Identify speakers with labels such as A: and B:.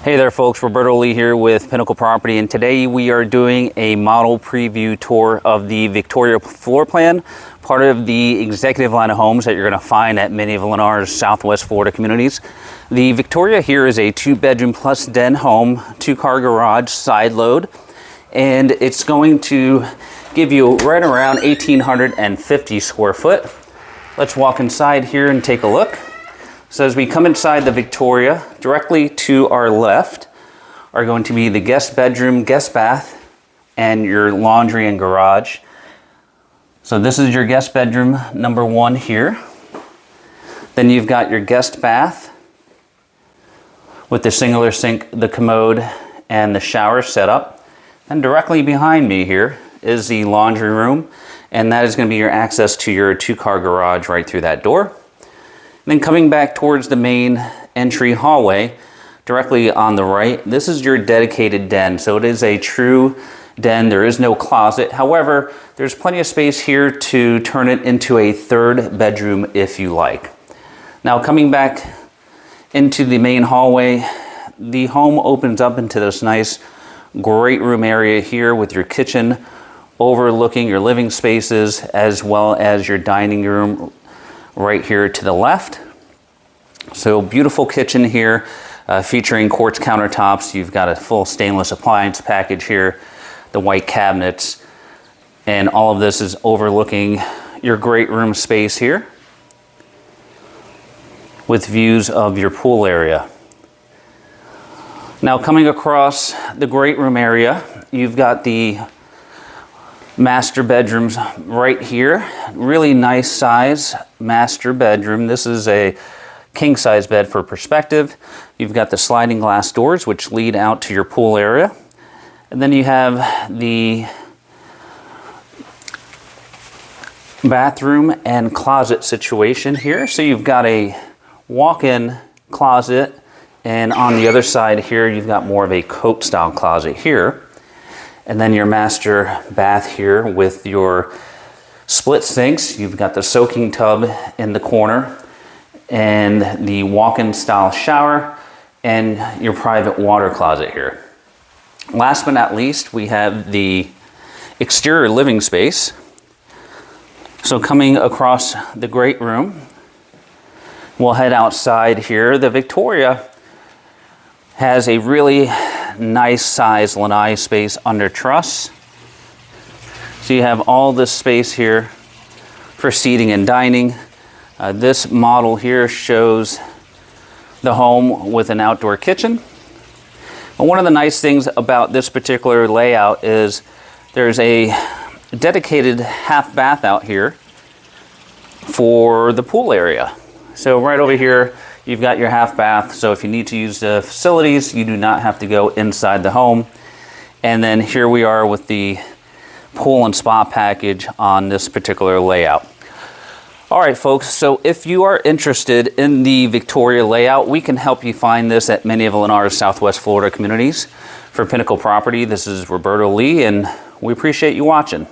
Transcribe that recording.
A: Hey there folks, Roberto Lee here with Pinnacle Property, and today we are doing a model preview tour of the Victoria floor plan, part of the executive line of homes that you're going to find at many of Lennar's Southwest Florida communities. The Victoria here is a 2-bedroom plus den home, 2-car garage, side load, and it's going to give you right around 1,850 square foot. Let's walk inside here and take a look. So as we come inside the Victoria, directly to our left are going to be the guest bedroom, guest bath, and your laundry and garage. So this is your guest bedroom number 1 here. Then you've got your guest bath with the singular sink, the commode, and the shower setup. And directly behind me here is the laundry room, and that is going to be your access to your 2-car garage right through that door. Then coming back towards the main entry hallway, directly on the right, this is your dedicated den. So it is a true den. There is no closet. However, there's plenty of space here to turn it into a 3rd bedroom if you like. Now coming back into the main hallway, the home opens up into this nice great room area here with your kitchen overlooking your living spaces as well as your dining room right here to the left. So beautiful kitchen here, featuring quartz countertops. You've got a full stainless appliance package here, the white cabinets, and all of this is overlooking your great room space here with views of your pool area. Now coming across the great room area, you've got the master bedrooms right here. Really nice size master bedroom. This is a king size bed for perspective. You've got the sliding glass doors which lead out to your pool area. And then you have the bathroom and closet situation here. So you've got a walk-in closet, and on the other side here you've got more of a coat style closet here. And then your master bath here with your split sinks. You've got the soaking tub in the corner and the walk-in style shower and your private water closet here. Last but not least, we have the exterior living space. So coming across the great room, we'll head outside here. The Victoria has a really nice size lanai space under truss. So you have all this space here for seating and dining. This model here shows the home with an outdoor kitchen. And one of the nice things about this particular layout is there's a dedicated half bath out here for the pool area. So right over here you've got your half bath, so if you need to use the facilities, you do not have to go inside the home. And then here we are with the pool and spa package on this particular layout. All right, folks, so if you are interested in the Victoria layout, we can help you find this at many of Lennar's Southwest Florida communities. For Pinnacle Property, this is Roberto Lee, and we appreciate you watching.